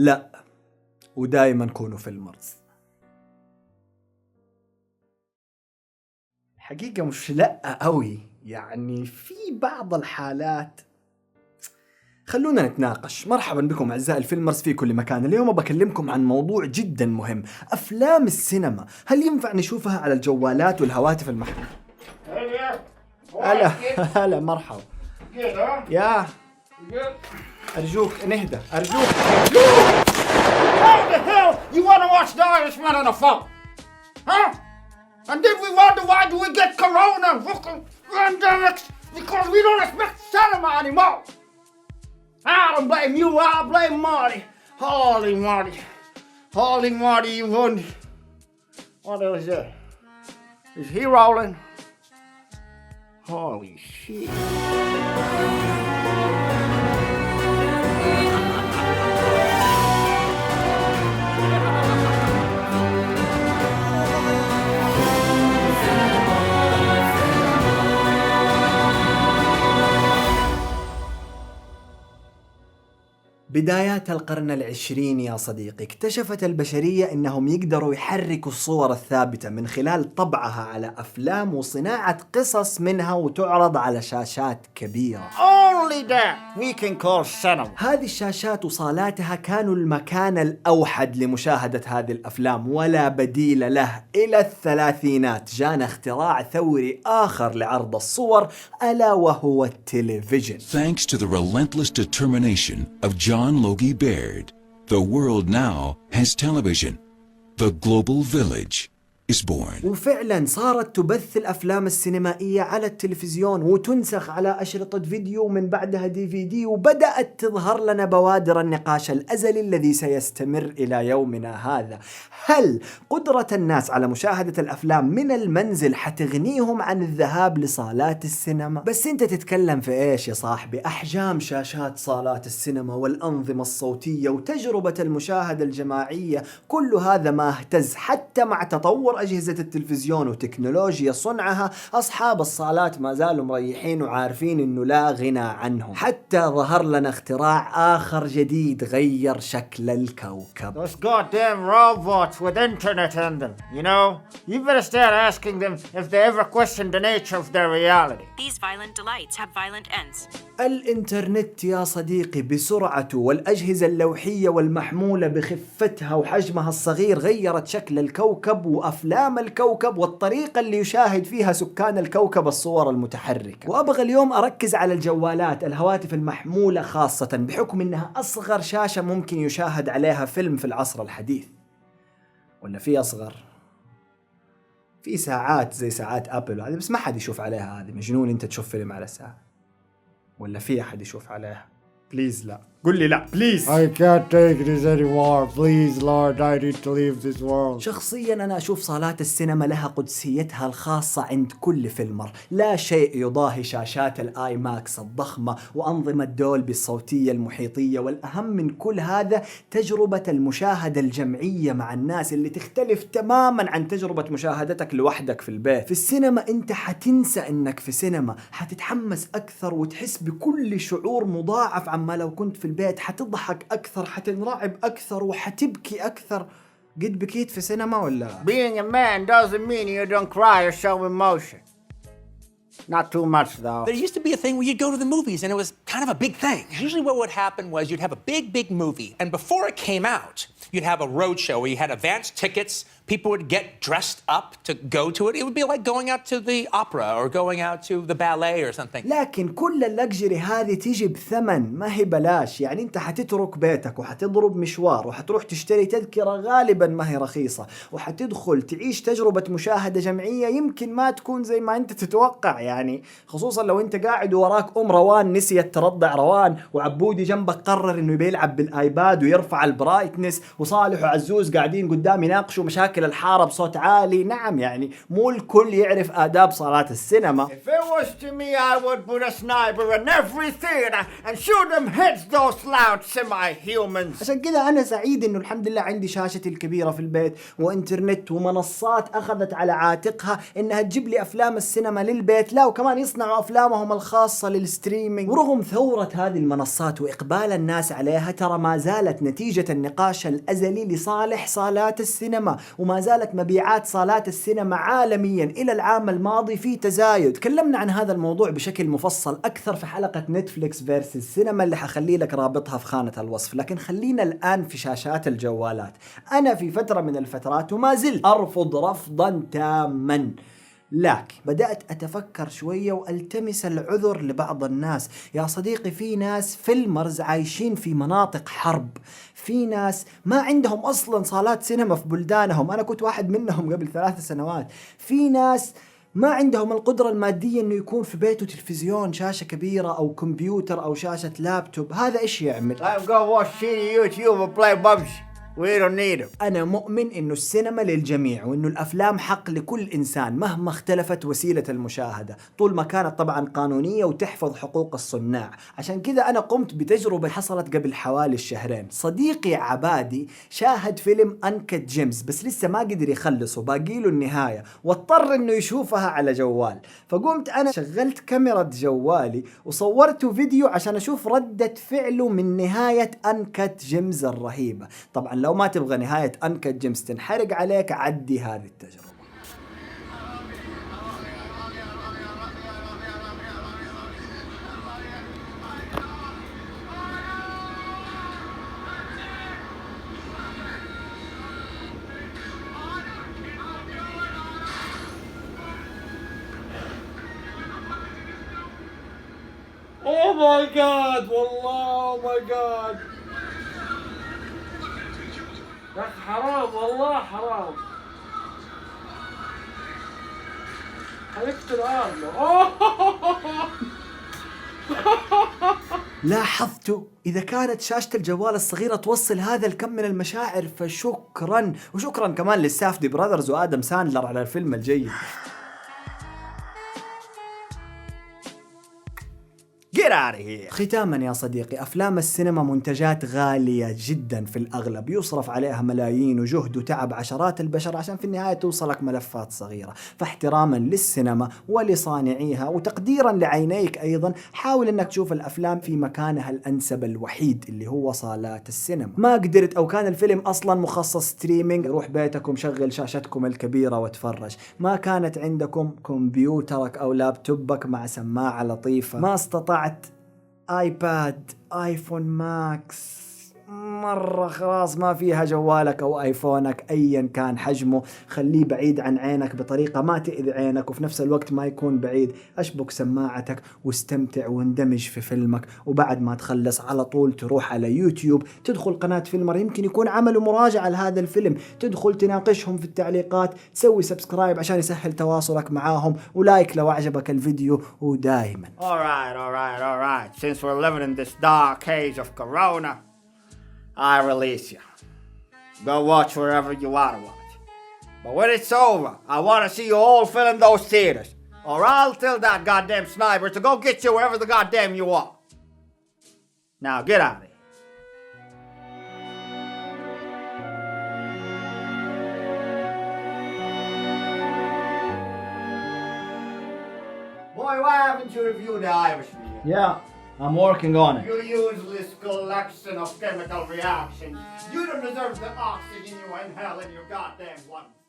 لا، ودايما كونوا فيلمرز. حقيقة مش لا قوي، يعني في بعض الحالات. خلونا نتناقش. مرحبا بكم أعزائي الفيلمرز في كل مكان. اليوم بكلمكم عن موضوع جدا مهم، أفلام السينما. هل ينفع نشوفها على الجوالات والهواتف المحمولة؟ هلا مرحبا. يا أرجوك نهدى، أرجوك. How the hell you want to watch The Irishman on a phone? Huh? And then we wonder why do we get corona and fucking pandemics? Because we don't respect cinema anymore. I don't blame you, I blame Marty. Holy Marty. Holy Marty, you won. What is that? Is he rolling? Holy shit. بدايات القرن العشرين يا صديقي، اكتشفت البشرية انهم يقدروا يحركوا الصور الثابتة من خلال طبعها على افلام وصناعة قصص منها وتعرض على شاشات كبيرة. Only that we can call cinema. هذه الشاشات وصالاتها كانوا المكان الأوحد لمشاهدة هذه الأفلام ولا بديل له. إلى الثلاثينات جانا اختراع ثوري آخر لعرض الصور، ألا وهو التلفزيون. Thanks to the relentless determination of John Logie Baird, the world now has television. The global village is born. وفعلا صارت تبث الأفلام السينمائية على التلفزيون وتنسخ على أشرطة فيديو ومن بعدها DVD، وبدأت تظهر لنا بوادر النقاش الأزلي الذي سيستمر إلى يومنا هذا. هل قدرة الناس على مشاهدة الأفلام من المنزل حتغنيهم عن الذهاب لصالات السينما؟ بس أنت تتكلم في إيش يا صاحبي؟ أحجام شاشات صالات السينما والأنظمة الصوتية وتجربة المشاهدة الجماعية، كل هذا ما اهتز. حتى مع تطور أجهزة التلفزيون وتكنولوجيا صنعها، أصحاب الصالات ما زالوا مريحين وعارفين إنه لا غنى عنهم. حتى ظهر لنا اختراع آخر جديد غير شكل الكوكب. Those goddamn robots with internet in them, you know? You better start asking them if they ever question the nature of their reality. These violent delights have violent ends. الإنترنت يا صديقي بسرعته والأجهزة اللوحية والمحمولة بخفتها وحجمها الصغير غيرت شكل الكوكب وأفلام الكوكب والطريقة اللي يشاهد فيها سكان الكوكب الصور المتحركة. وأبغى اليوم أركز على الجوالات، الهواتف المحمولة خاصة، بحكم إنها أصغر شاشة ممكن يشاهد عليها فيلم في العصر الحديث. ولا في أصغر؟ في ساعات زي ساعات أبل هذه، بس ما حد يشوف عليها. هذه مجنون أنت تشوف فيلم على ساعة؟ ولا في أحد يشوف عليها؟ بليز لا، قل لي لا بليز. I can't take this anymore. Please Lord, I need to leave this world. شخصيا أنا أشوف صالات السينما لها قدسيتها الخاصة عند كل فيلمر. لا شيء يضاهي شاشات الآي ماكس الضخمة وأنظمة دولبي الصوتية المحيطية، والأهم من كل هذا تجربة المشاهدة الجمعية مع الناس اللي تختلف تماما عن تجربة مشاهدتك لوحدك في البيت. في السينما أنت حتنسى أنك في سينما، حتتحمس أكثر وتحس بكل شعور مضاعف عما لو كنت في البيت. حتضحك أكثر، حتنرعب أكثر، وحتبكي أكثر. قد بكيت في سينما ولا؟ Being a man doesn't mean you don't cry or show emotion. Not too much though. There used to be a thing where you'd go to the movies and it was kind of a big thing. Usually what would happen was you'd have a big movie, and before it came out, you'd have a road show where you had advanced tickets. People would get dressed up to go to it. It would be like going out to the opera or going out to the ballet or something. لكن كل اللكجري هذه تيجي بثمن، ما هي بلاش. يعني انت حتترك بيتك وحتضرب مشوار وحتروح تشتري تذكرة غالبا ما هي رخيصة، وحتدخل تعيش تجربة مشاهدة جمعية يمكن ما تكون زي ما انت تتوقع. يعني خصوصا لو انت قاعد وراك روان نسيت ترضع روان، وعبودي جنبك قرر انه بيلعب بالايباد ويرفع البرايتنس، وصالح وعزوز قاعدين قدام يناقشوا مشاكل داخل الحارة بصوت عالي. نعم يعني مو الكل يعرف آداب صالات السينما. If it was to me, I would put a sniper in every theater and shoot them heads, those loud semi-humans. عشان كذا أنا سعيد إنه الحمد لله عندي شاشتي الكبيرة في البيت وإنترنت ومنصات أخذت على عاتقها إنها تجيب لي أفلام السينما للبيت، لا وكمان يصنعوا أفلامهم الخاصة للستريمينج. ورغم ثورة هذه المنصات وإقبال الناس عليها، ترى ما زالت نتيجة النقاش الأزلي لصالح صالات السينما، وما زالت مبيعات صالات السينما عالميا إلى العام الماضي في تزايد. تكلمنا عن هذا الموضوع بشكل مفصل أكثر في حلقة نتفليكس فيرسس السينما اللي حخلي لك رابطها في خانة الوصف، لكن خلينا الآن في شاشات الجوالات. أنا في فترة من الفترات وما زلت أرفض رفضا تاما، لكن بدأت أتفكر شوية والتمس العذر لبعض الناس. يا صديقي في ناس فيلمرز عايشين في مناطق حرب، في ناس ما عندهم أصلا صالات سينما في بلدانهم، أنا كنت واحد منهم قبل 3 سنوات. في ناس ما عندهم القدرة المادية انه يكون في بيته تلفزيون، شاشة كبيرة او كمبيوتر او شاشة لابتوب. هذا ايش يعمل؟ I'm gonna watch shitty YouTube and play PUBG. We don't need them. أنا مؤمن إنه السينما للجميع، وإنه الأفلام حق لكل إنسان مهما اختلفت وسيلة المشاهدة، طول ما كانت طبعا قانونية وتحفظ حقوق الصناع. عشان كذا أنا قمت بتجربة حصلت قبل حوالي 2 شهرين. صديقي عبادي شاهد فيلم أنكت جيمز بس لسه ما قدر يخلصه، باقيله النهاية، واضطر إنه يشوفها على جوال. فقمت أنا شغلت كاميرا جوالي وصورته فيديو عشان أشوف ردة فعله من نهاية أنكت جيمز الرهيبة. طبعا لو ما تبغى نهاية أنكت جيمز تنحرق عليك، عدي هذه التجربة. Oh my God! والله oh my God! يا أخي حرام والله حرام. حيقتل أرنو. لاحظتوا إذا كانت شاشة الجوال الصغيرة توصل هذا الكم من المشاعر فشكرا، وشكرا كمان للسافدي براذرز وآدم ساندلر على الفيلم الجيد. Get out of here. ختاما يا صديقي، أفلام السينما منتجات غالية جدا في الأغلب، يصرف عليها ملايين وجهد وتعب عشرات البشر عشان في النهاية توصلك ملفات صغيرة. فاحتراما للسينما ولصانعيها وتقديرا لعينيك أيضا، حاول أنك تشوف الأفلام في مكانها الأنسب الوحيد اللي هو صالات السينما. ما قدرت أو كان الفيلم أصلا مخصص ستريمينج، روح بيتكم شغل شاشتكم الكبيرة وتفرج. ما كانت عندكم كمبيوترك أو لابتوبك مع سماعة لطيفة، ما استطعت ايباد، ايفون ماكس، مرة خلاص ما فيها جوالك او ايفونك ايا كان حجمه، خليه بعيد عن عينك بطريقة ما تأذي عينك وفي نفس الوقت ما يكون بعيد. اشبك سماعتك واستمتع واندمج في فيلمك، وبعد ما تخلص على طول تروح على يوتيوب، تدخل قناة فيلمر يمكن يكون عملوا مراجعة لهذا الفيلم، تدخل تناقشهم في التعليقات، تسوي سبسكرايب عشان يسهل تواصلك معاهم، ولايك لو عجبك الفيديو. ودائما Alright. Since we're living in this dark age of Corona, I release you. Go watch wherever you want to watch. But when it's over, I want to see you all filling those theaters. Or I'll tell that goddamn sniper to go get you wherever the goddamn you are. Now get out of here. Boy, why haven't you reviewed The Irishman yet? Yeah, I'm working on it. You useless collection of chemical reactions. You don't deserve the oxygen you inhale in your goddamn lungs.